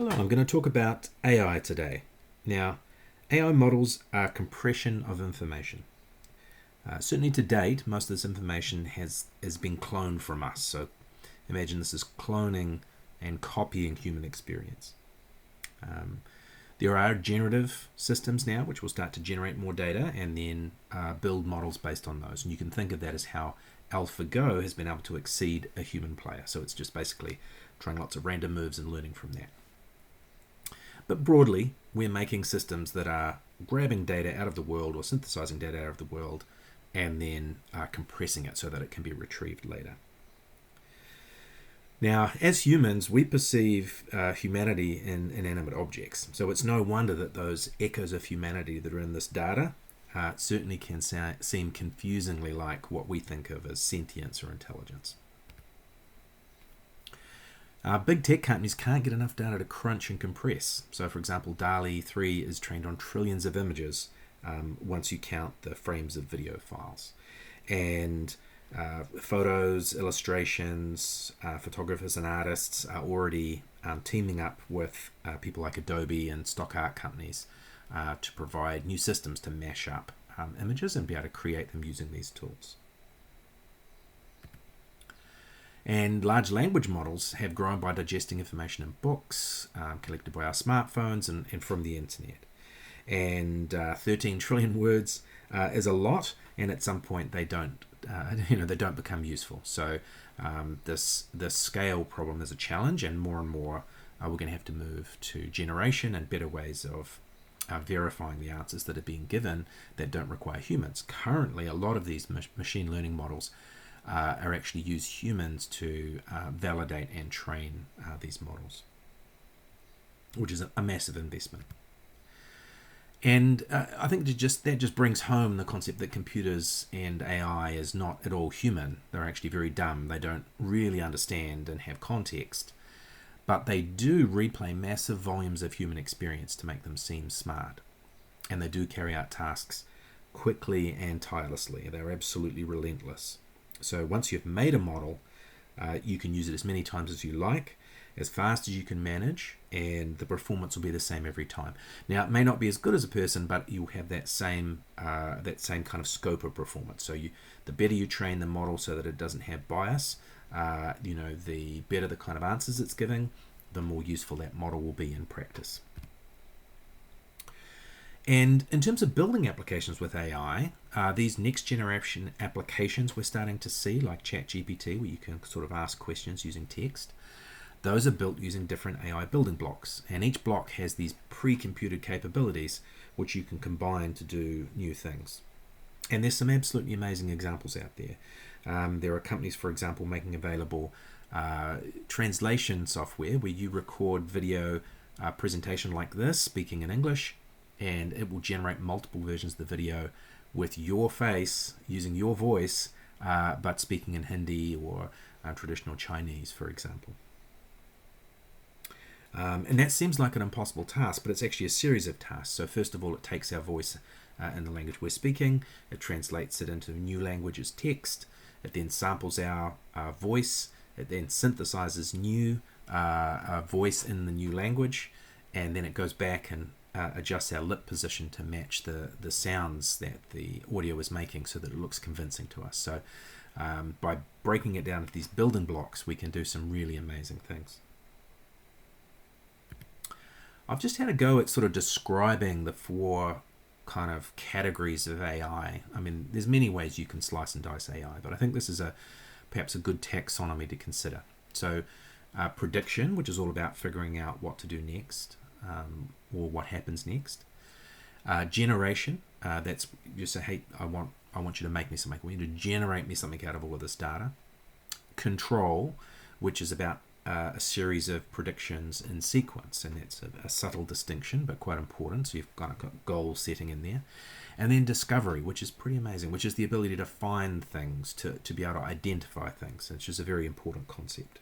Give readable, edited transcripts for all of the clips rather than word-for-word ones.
Hello, I'm going to talk about AI today. Now, AI models are compression of information. Certainly to date, most of this information has been cloned from us. So imagine this is cloning and copying human experience. There are generative systems now which will start to generate more data and then build models based on those. And you can think of that as how AlphaGo has been able to exceed a human player. So it's just basically trying lots of random moves and learning from that. But broadly, we're making systems that are grabbing data out of the world or synthesizing data out of the world and then compressing it so that it can be retrieved later. Now, as humans, we perceive humanity in inanimate objects. So it's no wonder that those echoes of humanity that are in this data certainly can seem confusingly like what we think of as sentience or intelligence. Big tech companies can't get enough data to crunch and compress. So, for example, DALL-E 3 is trained on trillions of images once you count the frames of video files. And photos, illustrations, photographers and artists are already teaming up with people like Adobe and stock art companies to provide new systems to mash up images and be able to create them using these tools. And large language models have grown by digesting information in books collected by our smartphones and from the internet. And 13 trillion words is a lot, and at some point they don't become useful. So this scale problem is a challenge, and more we're going to have to move to generation and better ways of verifying the answers that are being given that don't require humans. Currently, a lot of these machine learning models are actually use humans to validate and train these models, which is a massive investment. And I think that just brings home the concept that computers and AI is not at all human. They're actually very dumb. They don't really understand and have context, but they do replay massive volumes of human experience to make them seem smart. And they do carry out tasks quickly and tirelessly. They're absolutely relentless. So once you've made a model, you can use it as many times as you like, as fast as you can manage, and the performance will be the same every time. Now, it may not be as good as a person, but you'll have that same kind of scope of performance. So the better you train the model so that it doesn't have bias, the better the kind of answers it's giving, the more useful that model will be in practice. And in terms of building applications with AI, these next generation applications we're starting to see, like ChatGPT, where you can sort of ask questions using text, those are built using different AI building blocks. And each block has these pre-computed capabilities which you can combine to do new things. And there's some absolutely amazing examples out there. There are companies, for example, making available translation software where you record video presentation like this, speaking in English, and it will generate multiple versions of the video with your face, using your voice, but speaking in Hindi or traditional Chinese, for example. And that seems like an impossible task, but it's actually a series of tasks. So first of all, it takes our voice in the language we're speaking, it translates it into new language as text, it then samples our voice, it then synthesizes new voice in the new language, and then it goes back and adjusts our lip position to match the sounds that the audio is making so that it looks convincing to us. So by breaking it down into these building blocks, we can do some really amazing things. I've just had a go at sort of describing the four kind of categories of AI. I mean, there's many ways you can slice and dice AI, but I think this is perhaps a good taxonomy to consider. So prediction, which is all about figuring out what to do next, or what happens next. Generation, that's you say, hey, I want you to make me something. I want you to generate me something out of all of this data. Control, which is about a series of predictions in sequence, and that's a subtle distinction but quite important, so you've got goal setting in there. And then discovery, which is pretty amazing, which is the ability to find things, to be able to identify things, which is a very important concept.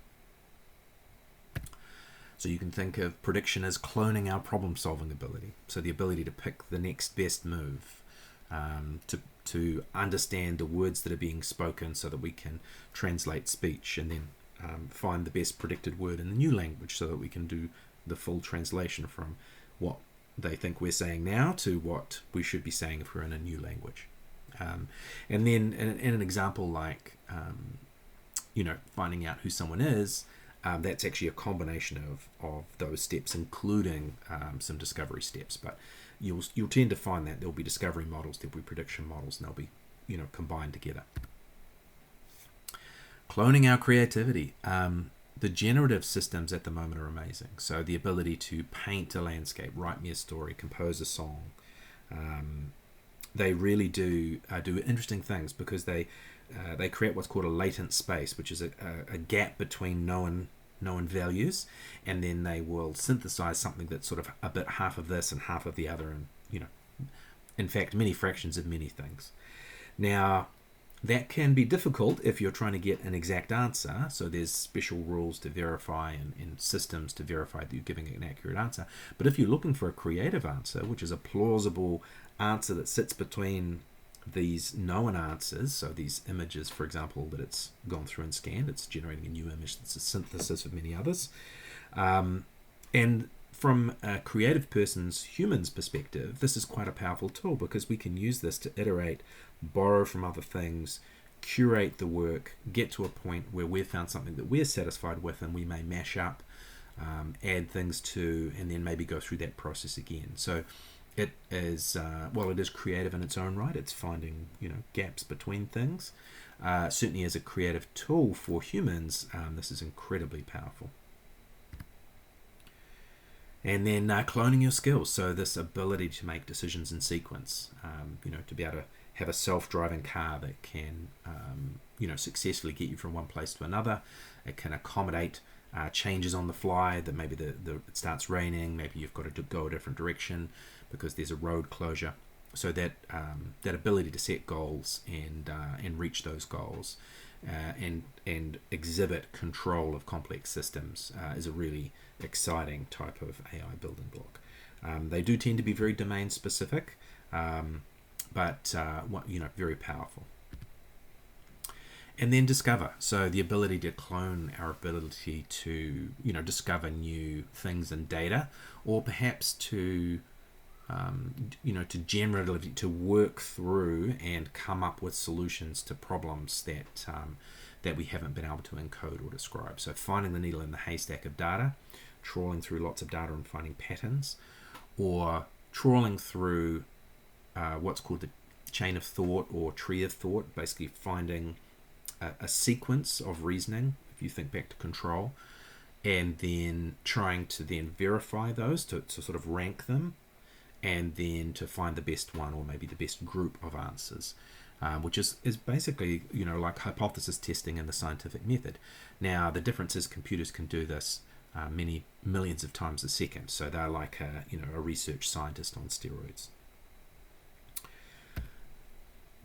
So you can think of prediction as cloning our problem solving ability, so the ability to pick the next best move, to understand the words that are being spoken so that we can translate speech and then find the best predicted word in the new language so that we can do the full translation from what they think we're saying now to what we should be saying if we're in a new language. And then in an example like, finding out who someone is, that's actually a combination of those steps, including some discovery steps. But you'll tend to find that there'll be discovery models, there'll be prediction models, and they'll be combined together. Cloning our creativity. The generative systems at the moment are amazing. So the ability to paint a landscape, write me a story, compose a song, they really do interesting things, because they create what's called a latent space, which is a gap between known values, and then they will synthesize something that's sort of a bit half of this and half of the other, and in fact many fractions of many things. Now that can be difficult if you're trying to get an exact answer, so there's special rules to verify and systems to verify that you're giving an accurate answer. But if you're looking for a creative answer, which is a plausible answer that sits between these known answers, so these images, for example, that it's gone through and scanned, it's generating a new image that's a synthesis of many others. And from a creative human's perspective, this is quite a powerful tool, because we can use this to iterate, borrow from other things, curate the work, get to a point where we've found something that we're satisfied with, and we may mash up, add things to, and then maybe go through that process again. So it is, while it is creative in its own right, it's finding gaps between things. Certainly as a creative tool for humans, this is incredibly powerful. And then cloning your skills, so this ability to make decisions in sequence, to be able to have a self-driving car that can successfully get you from one place to another. It can accommodate changes on the fly, that maybe it starts raining, maybe you've got to go a different direction because there's a road closure. So that ability to set goals and reach those goals and exhibit control of complex systems is a really exciting type of AI building block. They do tend to be very domain specific, but very powerful. And then discover, so the ability to clone our ability to discover new things in data, or perhaps to generally to work through and come up with solutions to problems that we haven't been able to encode or describe. So finding the needle in the haystack of data, trawling through lots of data and finding patterns, or trawling through what's called the chain of thought or tree of thought, basically finding a sequence of reasoning, if you think back to control, and then trying to then verify those to sort of rank them, and then to find the best one, or maybe the best group of answers, which is basically like hypothesis testing in the scientific method. Now the difference is computers can do this many millions of times a second, so they're like a research scientist on steroids.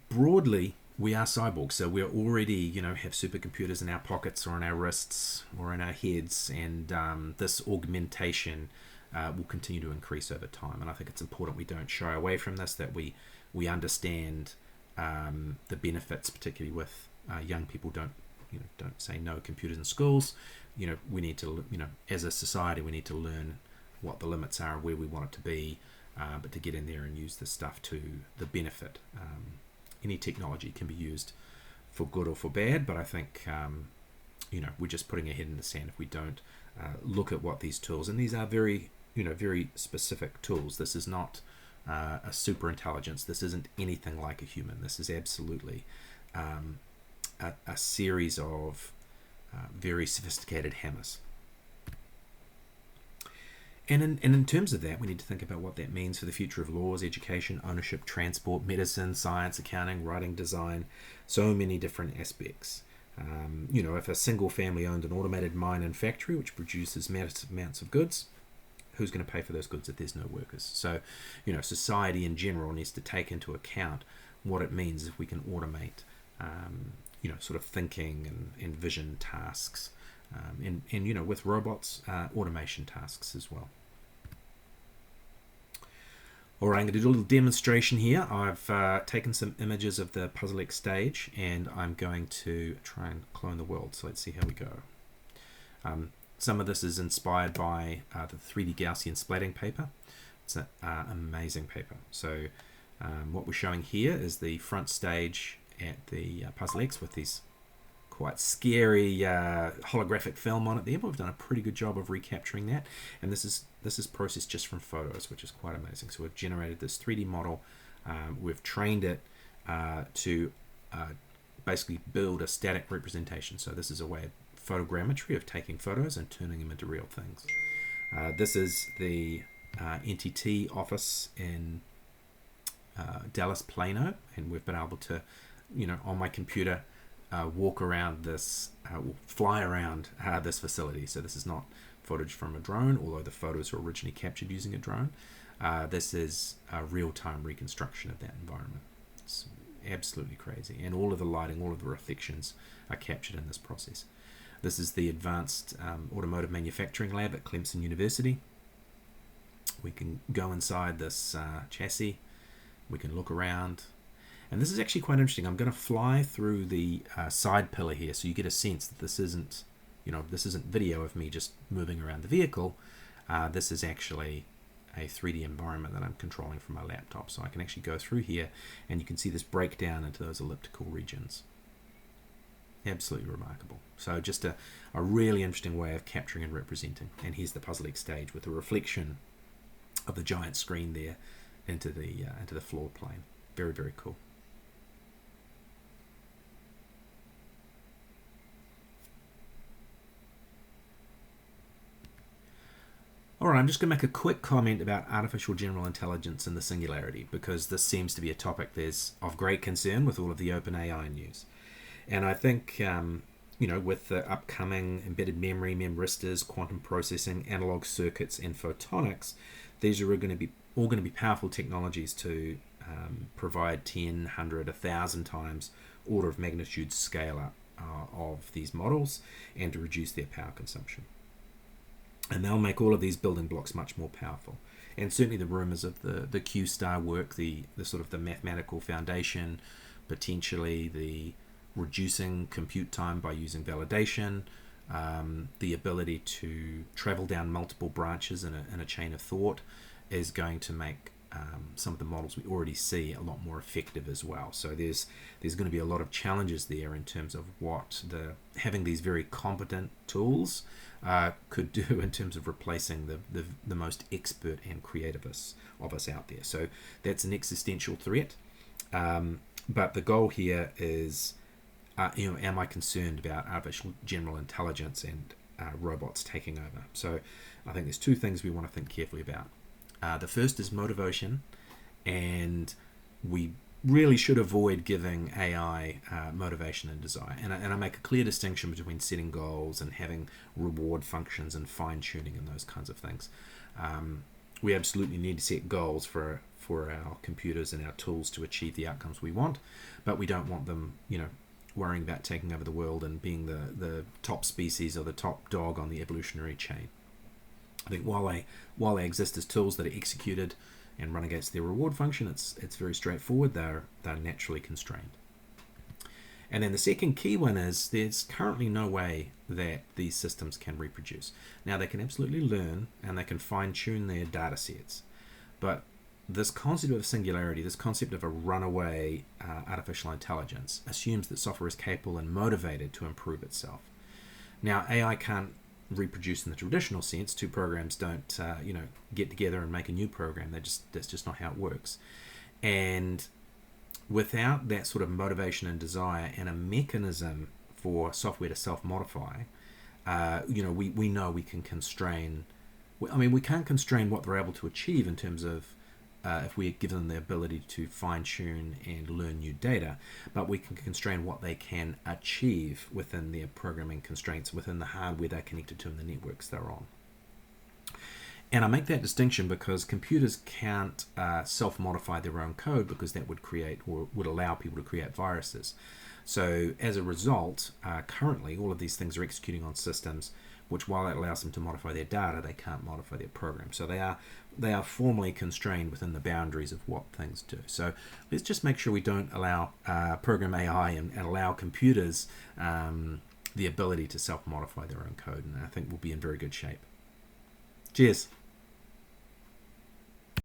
Broadly, we are cyborgs, so we're already have supercomputers in our pockets or in our wrists or in our heads, and this augmentation will continue to increase over time. And I think it's important we don't shy away from this, that we understand the benefits, particularly with young people. Don't say no computers in schools. We need to as a society we need to learn what the limits are, where we want it to be, but to get in there and use this stuff to the benefit. Any technology can be used for good or for bad, but I think we're just putting our head in the sand if we don't look at what these tools, and these are very very specific tools. This is not a super intelligence. This isn't anything like a human. This is absolutely a series of very sophisticated hammers. And in terms of that, we need to think about what that means for the future of laws, education, ownership, transport, medicine, science, accounting, writing, design, so many different aspects. If a single family owned an automated mine and factory which produces massive amounts of goods, who's going to pay for those goods if there's no workers? So, society in general needs to take into account what it means if we can automate, sort of thinking and vision tasks. And with robots, automation tasks as well. All right, I'm going to do a little demonstration here. I've taken some images of the PuzzleX stage, and I'm going to try and clone the world. So let's see how we go. Some of this is inspired by the 3D Gaussian splatting paper. It's an amazing paper. So what we're showing here is the front stage at the PuzzleX with these quite scary holographic film on it there, but we've done a pretty good job of recapturing that. And this is processed just from photos, which is quite amazing. So we've generated this 3D model. We've trained it to basically build a static representation. So this is a way of photogrammetry, of taking photos and turning them into real things. This is the NTT office in Dallas, Plano, and we've been able to, on my computer, walk around this, fly around this facility. So this is not footage from a drone, although the photos were originally captured using a drone. This is a real-time reconstruction of that environment. It's absolutely crazy, and all of the lighting, all of the reflections are captured in this process. This is the Advanced Automotive Manufacturing Lab at Clemson University. We can go inside this chassis. We can look around. And this is actually quite interesting. I'm going to fly through the side pillar here so you get a sense that this isn't video of me just moving around the vehicle. This is actually a 3D environment that I'm controlling from my laptop. So I can actually go through here and you can see this breakdown into those elliptical regions. Absolutely remarkable. So just a really interesting way of capturing and representing. And here's the PuzzleX stage with the reflection of the giant screen there into the floor plane. Very, very cool. All right, I'm just going to make a quick comment about artificial general intelligence and the singularity, because this seems to be a topic that's of great concern with all of the OpenAI news. And I think, with the upcoming embedded memory, memristas, quantum processing, analog circuits, and photonics, these are all going to be powerful technologies to provide 10, 100, 1,000 times order of magnitude scale up of these models and to reduce their power consumption. And they'll make all of these building blocks much more powerful. And certainly the rumors of the Q-star work, the sort of the mathematical foundation, potentially the reducing compute time by using validation, the ability to travel down multiple branches in a chain of thought is going to make some of the models we already see a lot more effective as well. So there's going to be a lot of challenges there in terms of what having these very competent tools could do in terms of replacing the most expert and creative of us out there. So that's an existential threat. But the goal here is, am I concerned about artificial general intelligence and robots taking over? So I think there's two things we want to think carefully about. The first is motivation, and we really should avoid giving AI motivation and desire. And I make a clear distinction between setting goals and having reward functions and fine-tuning and those kinds of things. We absolutely need to set goals for our computers and our tools to achieve the outcomes we want, but we don't want them, worrying about taking over the world and being the top species or the top dog on the evolutionary chain. I think while they exist as tools that are executed and run against their reward function, it's very straightforward. They're naturally constrained. And then the second key one is there's currently no way that these systems can reproduce. Now they can absolutely learn and they can fine-tune their data sets, but this concept of singularity, this concept of a runaway artificial intelligence, assumes that software is capable and motivated to improve itself. Now AI can't reproduce in the traditional sense. Two programs don't get together and make a new program. That's just not how it works. And without that sort of motivation and desire and a mechanism for software to self-modify, we know we can constrain. We can't constrain what they're able to achieve in terms of if we give them the ability to fine-tune and learn new data, but we can constrain what they can achieve within their programming constraints, within the hardware they're connected to and the networks they're on. And I make that distinction because computers can't self-modify their own code, because that would create or would allow people to create viruses. So as a result, currently all of these things are executing on systems which, while it allows them to modify their data, they can't modify their program. So they are formally constrained within the boundaries of what things do. So let's just make sure we don't allow program AI and allow computers the ability to self-modify their own code, and I think we'll be in very good shape. Cheers.